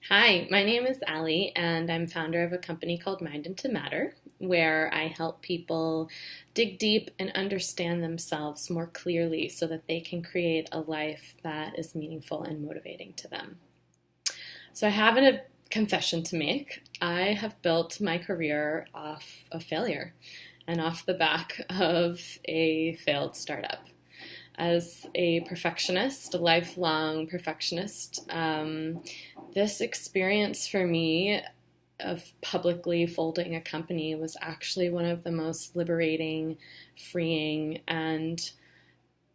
Hi, my name is Ali, and I'm founder of a company called Mind into Matter, where I help people dig deep and understand themselves more clearly so that they can create a life that is meaningful and motivating to them. So, I have a confession to make. I have built my career off of failure and off the back of a failed startup. As a perfectionist, a lifelong perfectionist, this experience for me of publicly folding a company was actually one of the most liberating, freeing, and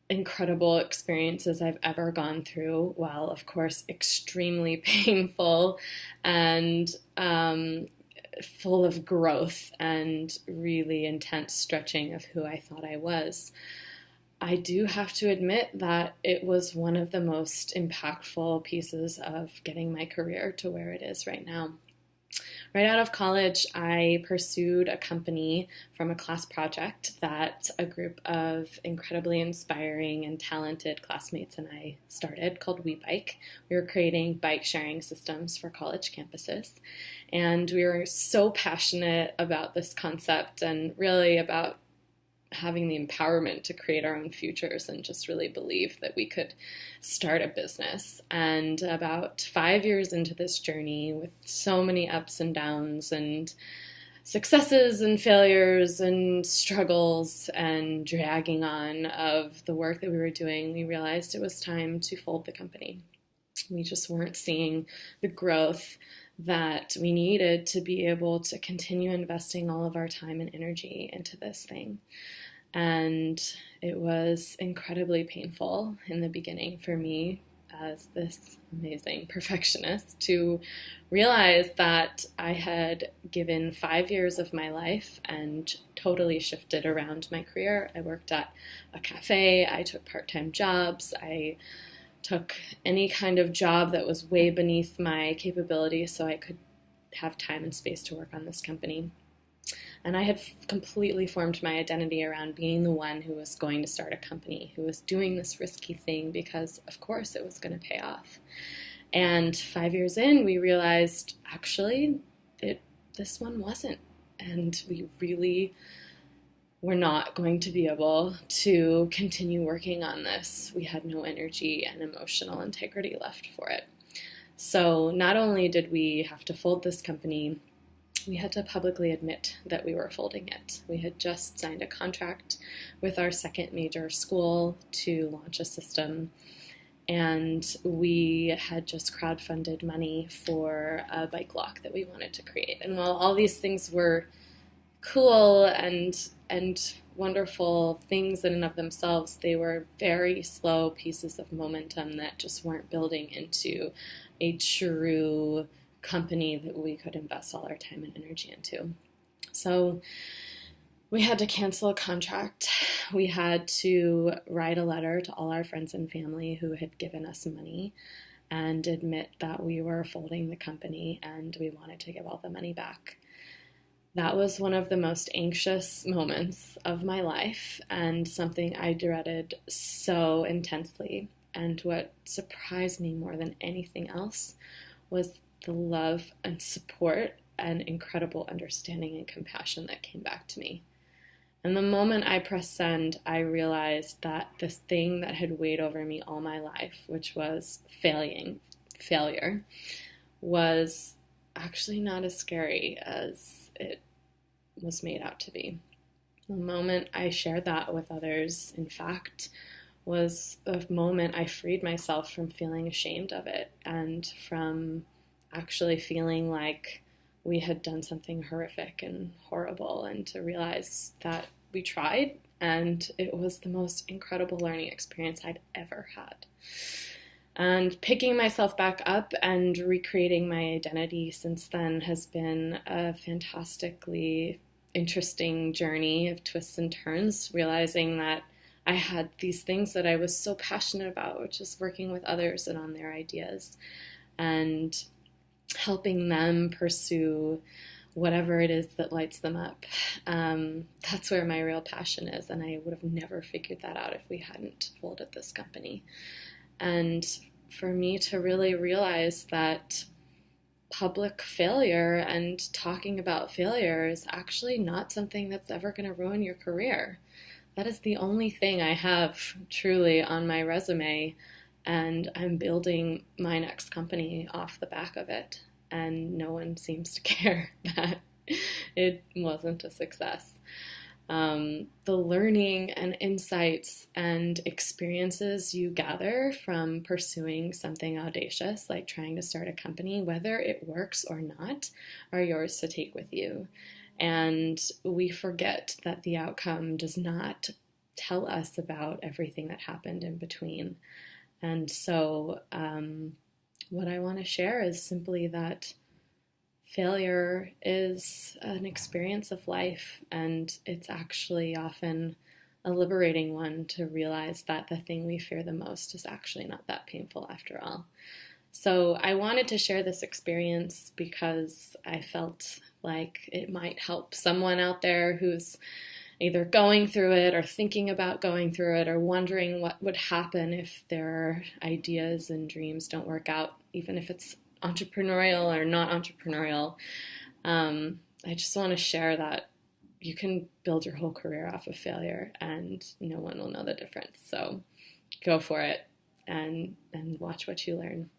incredible experiences I've ever gone through, while, of course, extremely painful and full of growth and really intense stretching of who I thought I was. I do have to admit that it was one of the most impactful pieces of getting my career to where it is right now. Right out of college, I pursued a company from a class project that a group of incredibly inspiring and talented classmates and I started called weBike. We were creating bike sharing systems for college campuses. And we were so passionate about this concept and really about having the empowerment to create our own futures and just really believe that we could start a business. And about 5 years into this journey, with so many ups and downs and successes and failures and struggles and dragging on of the work that we were doing, we realized it was time to fold the company. We just weren't seeing the growth that we needed to be able to continue investing all of our time and energy into this thing. And it was incredibly painful in the beginning for me as this amazing perfectionist to realize that I had given 5 years of my life and totally shifted around my career. I worked at a cafe, I took part-time jobs, I took any kind of job that was way beneath my capabilities so I could have time and space to work on this company. And I had completely formed my identity around being the one who was going to start a company, who was doing this risky thing because, of course, it was going to pay off. And 5 years in, we realized, actually, this one wasn't. And we really were not going to be able to continue working on this. We had no energy and emotional integrity left for it. So not only did we have to fold this company, we had to publicly admit that we were folding it. We had just signed a contract with our second major school to launch a system, and we had just crowdfunded money for a bike lock that we wanted to create. And while all these things were cool and wonderful things in and of themselves, they were very slow pieces of momentum that just weren't building into a true company that we could invest all our time and energy into. So we had to cancel a contract. We had to write a letter to all our friends and family who had given us money and admit that we were folding the company and we wanted to give all the money back. That was one of the most anxious moments of my life and something I dreaded so intensely. And what surprised me more than anything else was the love and support and incredible understanding and compassion that came back to me. And the moment I pressed send, I realized that this thing that had weighed over me all my life, which was failure, was actually not as scary as it was made out to be. The moment I shared that with others, in fact, was the moment I freed myself from feeling ashamed of it and from actually feeling like we had done something horrific and horrible, and to realize that we tried and it was the most incredible learning experience I'd ever had. And picking myself back up and recreating my identity since then has been a fantastically interesting journey of twists and turns, realizing that I had these things that I was so passionate about, which is working with others and on their ideas and helping them pursue whatever it is that lights them up. That's where my real passion is, and I would have never figured that out if we hadn't folded this company. And for me to really realize that public failure and talking about failure is actually not something that's ever going to ruin your career. That is the only thing I have truly on my resume, and I'm building my next company off the back of it. And no one seems to care that it wasn't a success. The learning and insights and experiences you gather from pursuing something audacious, like trying to start a company, whether it works or not, are yours to take with you. And we forget that the outcome does not tell us about everything that happened in between. And so what I want to share is simply that failure is an experience of life, and it's actually often a liberating one to realize that the thing we fear the most is actually not that painful after all. So I wanted to share this experience because I felt like it might help someone out there who's either going through it or thinking about going through it or wondering what would happen if their ideas and dreams don't work out, even if it's entrepreneurial or not entrepreneurial. I just want to share that you can build your whole career off of failure and no one will know the difference. So go for it and watch what you learn.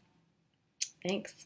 Thanks.